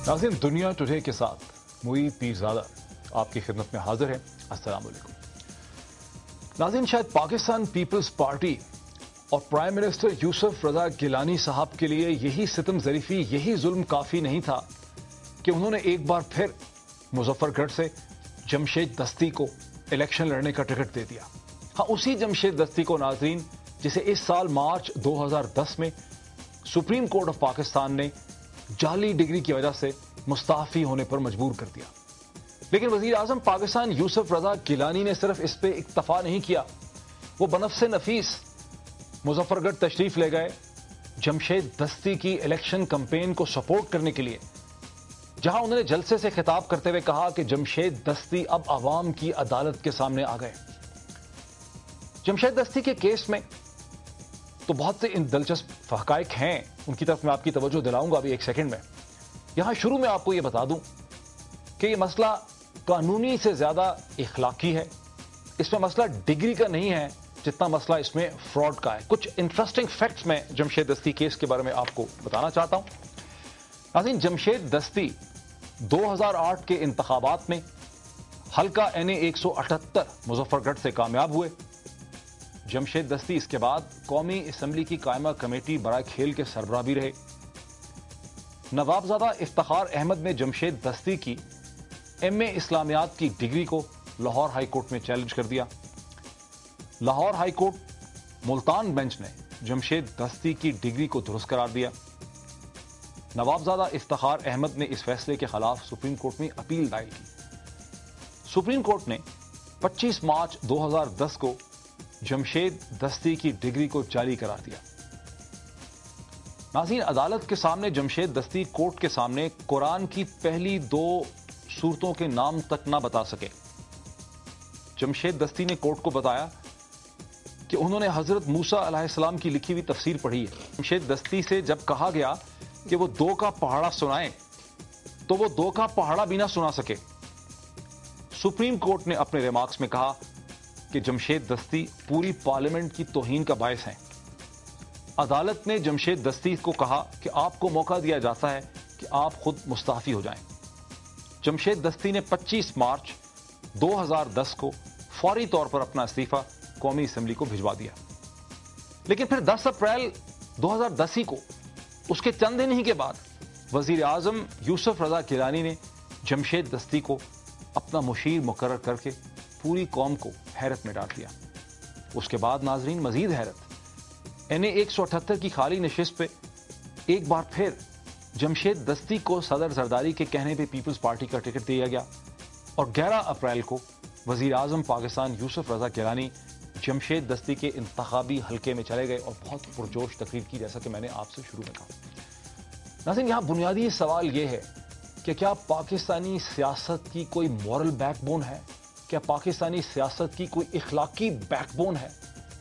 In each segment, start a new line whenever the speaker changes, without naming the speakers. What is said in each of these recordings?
नाज़रीन, दुनिया टुडे के साथ मुई पीरज़ादा आपकी खिदमत में हाजिर है। अस्सलाम वालेकुम। नाज़रीन, शायद पाकिस्तान पीपल्स पार्टी और प्राइम मिनिस्टर यूसुफ रजा गिलानी साहब के लिए यही सितम ज़रीफी, यही जुल्म काफ़ी नहीं था कि उन्होंने एक बार फिर मुजफ्फरगढ़ से जमशेद दस्ती को इलेक्शन लड़ने का टिकट दे दिया। हाँ, उसी जमशेद दस्ती को नाज़रीन जिसे इस साल मार्च 2010 में सुप्रीम कोर्ट ऑफ पाकिस्तान ने जाली डिग्री की वजह से मुस्ताफी होने पर मजबूर कर दिया। लेकिन वजीर आजम पाकिस्तान यूसुफ रजा गिलानी ने सिर्फ इस पे इक्तफा नहीं किया, वो बनफ़्से नफीस मुजफ्फरगढ़ तशरीफ ले गए जमशेद दस्ती की इलेक्शन कैंपेन को सपोर्ट करने के लिए, जहां उन्होंने जलसे से खिताब करते हुए कहा कि जमशेद दस्ती अब आवाम की अदालत के सामने आ गए। जमशेद दस्ती के केस में तो बहुत से इन दिलचस्प हकायक हैं, उनकी तरफ मैं आपकी तवज्जो दिलाऊंगा अभी एक सेकंड में। यहां शुरू में आपको यह बता दूं कि यह मसला कानूनी से ज्यादा इखलाकी है। इसमें मसला डिग्री का नहीं है जितना मसला इसमें फ्रॉड का है। कुछ इंटरेस्टिंग फैक्ट्स मैं जमशेद दस्ती केस के बारे में आपको बताना चाहता हूं। नाज़रीन, जमशेद दस्ती 2008 के इंतखाबात में हल्का NA 178 मुजफ्फरगढ़ से कामयाब हुए। जमशेद दस्ती इसके बाद कौमी असम्बली की कायमा कमेटी बराए खेल के सरबराह भी रहे। नवाबजादा इफ्तिखार अहमद ने जमशेद दस्ती की MA इस्लामियात की डिग्री को लाहौर हाई कोर्ट में चैलेंज कर दिया। Lahore high court Multan bench ने जमशेद दस्ती की डिग्री को दुरुस्त करार दिया। नवाबजादा इफ्तिखार अहमद ने इस फैसले के खिलाफ सुप्रीम कोर्ट में अपील दायर की। सुप्रीम कोर्ट ने 25 मार्च 2010 को जमशेद दस्ती की डिग्री को जारी करार दिया। नाज़रीन, अदालत के सामने जमशेद दस्ती कोर्ट के सामने कुरान की पहली 2 सूरतों के नाम तक ना बता सके। जमशेद दस्ती ने कोर्ट को बताया कि उन्होंने हजरत मूसा अलैहिस्सलाम की लिखी हुई तफसीर पढ़ी है। जमशेद दस्ती से जब कहा गया कि वो 2 का पहाड़ा सुनाएं तो वो 2 का पहाड़ा भी ना सुना सके। सुप्रीम कोर्ट ने अपने रिमार्क्स में कहा कि जमशेद दस्ती पूरी पार्लियामेंट की तौहीन का बायस हैं। अदालत ने जमशेद दस्ती को कहा कि आपको मौका दिया जाता है कि आप खुद मुस्ताफी हो जाएं। जमशेद दस्ती ने 25 मार्च 2010 को फौरी तौर पर अपना इस्तीफा कौमी असम्बली को भिजवा दिया। लेकिन फिर 10 अप्रैल 2010 ही को, उसके चंद दिन ही के बाद, वजीर आजम यूसुफ रजा गिलानी ने जमशेद दस्ती को अपना मुशीर मुकर्रर करके पूरी कौम को हैरत में डाल दिया। उसके बाद नाजरीन मजीद हैरत, NA 178 की खाली नशिस्त पे एक बार फिर जमशेद दस्ती को सदर जरदारी के कहने पे पीपल्स पार्टी का टिकट दिया गया और 11 अप्रैल को वजीर आजम पाकिस्तान यूसुफ रजा गिलानी जमशेद दस्ती के इंतखाबी हल्के में चले गए और बहुत पुरजोश तकरीर की, जैसा कि मैंने आपसे शुरू में कहा। नाज़रीन, यहां बुनियादी सवाल यह है कि क्या पाकिस्तानी सियासत की कोई मॉरल बैकबोन है? क्या पाकिस्तानी सियासत की कोई इखलाकी बैकबोन है?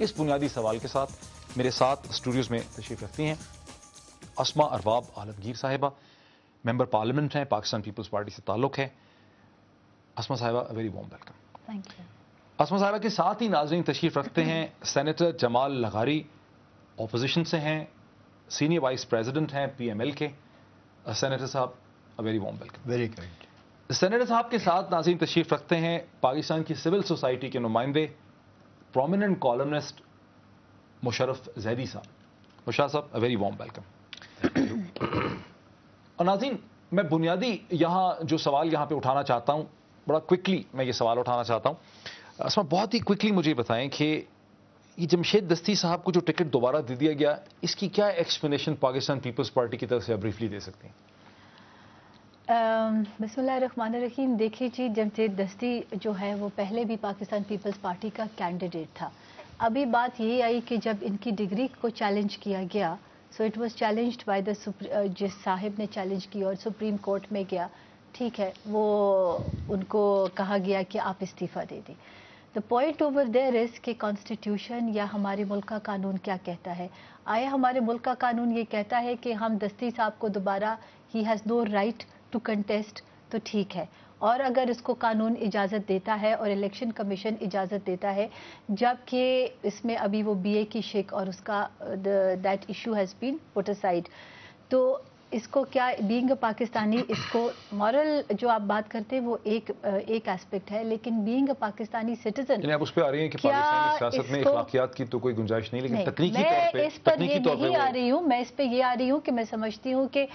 इस बुनियादी सवाल के साथ मेरे साथ स्टूडियोज में तशरीफ रखती हैं अस्मा अरबाब आलमगीर साहिबा, मेंबर पार्लियामेंट हैं, पाकिस्तान पीपल्स पार्टी से ताल्लुक है। अस्मा साहिबा, very warm welcome.
Thank you.
Asma साहिबा के साथ ही नाज़रीन तशरीफ रखते हैं सेनेटर जमाल लगारी, ऑपोजिशन से हैं, सीनियर वाइस प्रेसिडेंट हैं PML के। सेनेटर साहब, very warm welcome.
Very kind.
Senator साहब के साथ नाज़रीन तशरीफ रखते हैं पाकिस्तान की सिविल सोसाइटी के नुमाइंदे, प्रोमिनेंट कॉलमनिस्ट मुशर्रफ जैदी साहब। मुशर्रफ साहब, वेरी वार्म वेलकम। और नाज़रीन, मैं बुनियादी यहाँ जो सवाल यहाँ पे उठाना चाहता हूँ, बड़ा क्विकली मैं ये सवाल उठाना चाहता हूँ। अस्मा, बहुत ही क्विकली मुझे बताएं कि ये जमशेद दस्ती साहब को जो टिकट दोबारा दे दिया गया, इसकी क्या एक्सप्लेनेशन पाकिस्तान पीपल्स पार्टी की तरफ से ब्रीफली दे सकते हैं?
बिस्मिल्लाहिर्रहमानिर्रहीम। देखिए जी, जमशेद दस्ती जो है वो पहले भी पाकिस्तान पीपल्स पार्टी का कैंडिडेट था। अभी बात ये आई कि जब इनकी डिग्री को चैलेंज किया गया, so it was challenged by the जिस साहिब ने चैलेंज किया और सुप्रीम कोर्ट में गया, ठीक है, वो उनको कहा गया कि आप इस्तीफा दे दें। The point over there is कि कॉन्स्टिट्यूशन या हमारे मुल्क का कानून क्या कहता है? आया हमारे मुल्क का कानून ये कहता है कि हम दस्ती साहब को दोबारा, he has no right to contest, तो ठीक है। और अगर इसको कानून इजाज़त देता है और इलेक्शन कमीशन इजाज़त देता है, जबकि इसमें अभी वो BA की शिक और उसका that issue has been put aside, तो اس کو کیا بینگ پاکستانی، اس کو مورل جو آپ بات کرتے ہیں وہ ایک ایسپیکٹ ہے، لیکن بینگ پاکستانی سٹیزن،
یعنی آپ اس پہ آ رہی ہیں کہ پاکستانی سیاست میں اخلاقیات کی تو کوئی گنجائش نہیں، لیکن تکنیکی طور پہ،
میں اس پر یہ نہیں آ رہی ہوں، میں اس پہ یہ آ رہی ہوں کہ میں سمجھتی ہوں کہ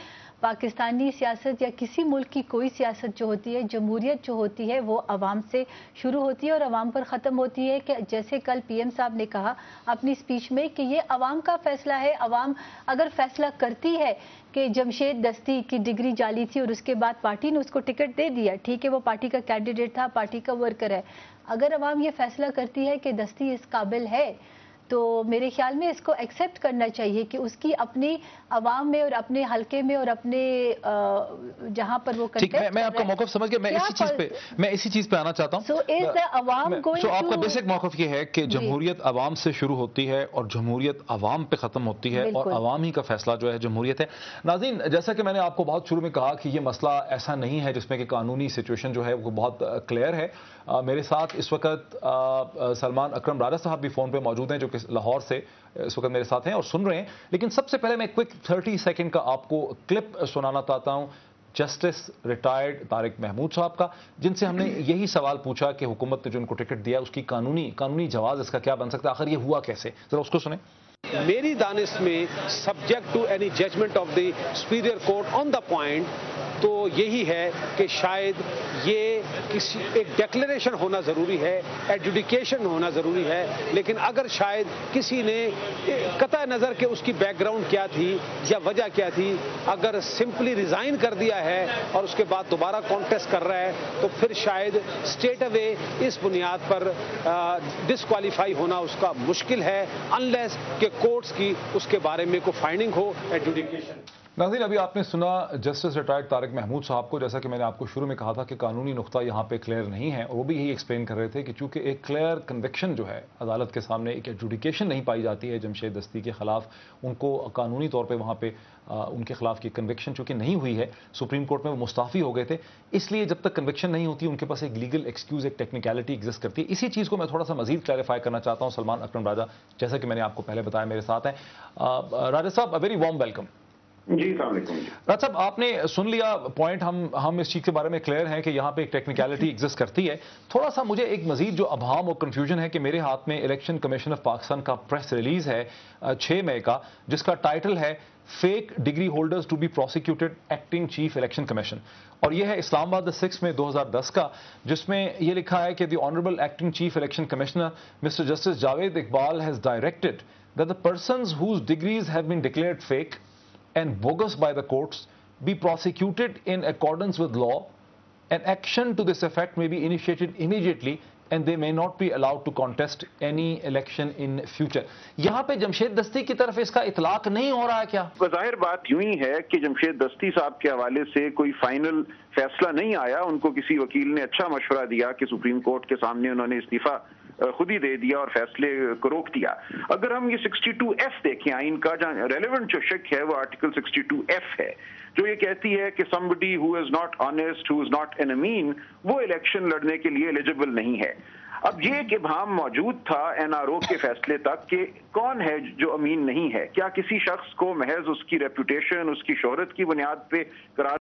پاکستانی سیاست یا کسی ملک کی کوئی سیاست جو ہوتی ہے، جمہوریت جو ہوتی ہے وہ عوام سے شروع ہوتی ہے اور عوام پر ختم ہوتی ہے، کہ جیسے کل پی ایم صاحب نے کہا اپنی سپیچ میں کہ یہ عوام کا فیصلہ ہے، عوام اگر فیصلہ کرتی ہے کہ جمشید دستی کی ڈگری جعلی تھی اور اس کے بعد پارٹی نے اس کو ٹکٹ دے دیا، ٹھیک ہے وہ پارٹی کا کینڈیڈیٹ تھا، پارٹی کا ورکر ہے، اگر عوام یہ فیصلہ کرتی ہے کہ دستی اس قابل ہے تو میرے خیال میں اس کو ایکسیپٹ کرنا چاہیے کہ اس کی اپنی عوام میں اور اپنے حلقے میں اور اپنے جہاں پر وہ
ٹھیک، میں آپ کا موقف سمجھ گیا، میں اسی چیز پہ آنا چاہتا ہوں۔ آپ کا بیسک موقف یہ ہے کہ جمہوریت عوام سے شروع ہوتی ہے اور جمہوریت عوام پہ ختم ہوتی ہے اور عوام ہی کا فیصلہ جو ہے جمہوریت ہے۔ ناظرین، جیسا کہ میں نے آپ کو بہت شروع میں کہا کہ یہ مسئلہ ایسا نہیں ہے جس میں کہ قانونی سچویشن جو ہے وہ بہت کلیئر ہے۔ میرے ساتھ اس وقت سلمان اکرم راجہ صاحب بھی فون پہ موجود ہیں جو کہ لاہور سے اس وقت میرے ساتھ ہیں اور سن رہے ہیں، لیکن سب سے پہلے میں کوئک 30 سیکنڈ کا آپ کو کلپ سنانا چاہتا ہوں جسٹس ریٹائرڈ طارق محمود صاحب کا، جن سے ہم نے یہی سوال پوچھا کہ حکومت نے جو ان کو ٹکٹ دیا اس کی قانونی جواز اس کا کیا بن سکتا ہے، آخر یہ ہوا کیسے، ذرا اس کو سنیں۔
میری دانش میں subject to any judgment of the superior court on the point تو یہی ہے کہ شاید یہ ایک ڈیکلریشن ہونا ضروری ہے، ایڈجوڈیکیشن ہونا ضروری ہے، لیکن اگر شاید کسی نے قطع نظر کہ اس کی بیک گراؤنڈ کیا تھی یا وجہ کیا تھی، اگر سمپلی ریزائن کر دیا ہے اور اس کے بعد دوبارہ کانٹیسٹ کر رہا ہے تو پھر شاید اسٹیٹ اوے اس بنیاد پر ڈسکوالیفائی ہونا اس کا مشکل ہے، انلیس کہ کورٹس کی اس کے بارے میں کوئی فائنڈنگ ہو، ایڈجوڈیکیشن۔
ناظرین، ابھی آپ نے سنا جسٹس ریٹائرڈ طارق محمود صاحب کو، جیسا کہ میں نے آپ کو شروع میں کہا تھا کہ قانونی نقطہ یہاں پہ کلیئر نہیں ہے، اور وہ بھی یہی ایکسپلین کر رہے تھے کہ چونکہ ایک کلیئر کنوکشن جو ہے عدالت کے سامنے، ایک ایڈجوڈیکیشن نہیں پائی جاتی ہے جمشید دستی کے خلاف، ان کو قانونی طور پہ وہاں پہ ان کے خلاف کی کنوکشن چونکہ نہیں ہوئی ہے، سپریم کورٹ میں وہ مستعفی ہو گئے تھے، اس لیے جب تک کنوکشن نہیں ہوتی ان کے پاس ایک لیگل ایکسکیوز، ایک ٹیکنیکلٹی ایگزسٹ کرتی ہے۔ اسی چیز کو میں تھوڑا سا مزید کلیریفائی کرنا چاہتا ہوں۔ سلمان اکرم راجہ، جیسا کہ میں نے آپ کو پہلے بتایا، میرے ساتھ ہیں۔ راجہ صاحب، ویری وارم ویلکم۔
جی السلام علیکم۔
راجہ صاحب، آپ نے سن لیا پوائنٹ، ہم اس چیز کے بارے میں کلیئر ہیں کہ یہاں پہ ایک ٹیکنیکلٹی ایگزسٹ کرتی ہے۔ تھوڑا سا مجھے ایک مزید جو ابہام اور کنفیوژن ہے کہ میرے ہاتھ میں الیکشن کمیشن آف پاکستان کا پریس ریلیز ہے 6 مئی کا، جس کا ٹائٹل ہے fake degree holders to be prosecuted acting chief election commission, اور یہ ہے اسلام آباد 6 مئی 2010 کا، جس میں یہ لکھا ہے کہ the honourable acting chief election commissioner mister justice Javed Iqbal has directed that the persons whose degrees have been declared fake and bogus by the courts be prosecuted in accordance with law. An action to this effect may be initiated immediately and they may not be allowed to contest any election in future. یہاں پہ جمشید دستی کی طرف اس کا اطلاق نہیں ہو رہا ہے کیا؟
بظاہر بات یوں ہی ہے کہ جمشید دستی صاحب کے حوالے سے کوئی فائنل فیصلہ نہیں آیا، ان کو کسی وکیل نے اچھا مشورہ دیا کہ سپریم کورٹ کے سامنے انہوں نے استعفیٰ خود ہی دے دیا اور فیصلے کو روک دیا۔ اگر ہم یہ 62F دیکھیں آئین کا، جہاں ریلیونٹ جو شک ہے وہ آرٹیکل 62F ہے، جو یہ کہتی ہے کہ somebody who is not honest, who is not an امین، وہ الیکشن لڑنے کے لیے ایلیجبل نہیں ہے۔ اب یہ ایک ابہام موجود تھا NRO کے فیصلے تک کہ کون ہے جو امین نہیں ہے، کیا کسی شخص کو محض اس کی ریپوٹیشن، اس کی شہرت کی بنیاد پہ قرار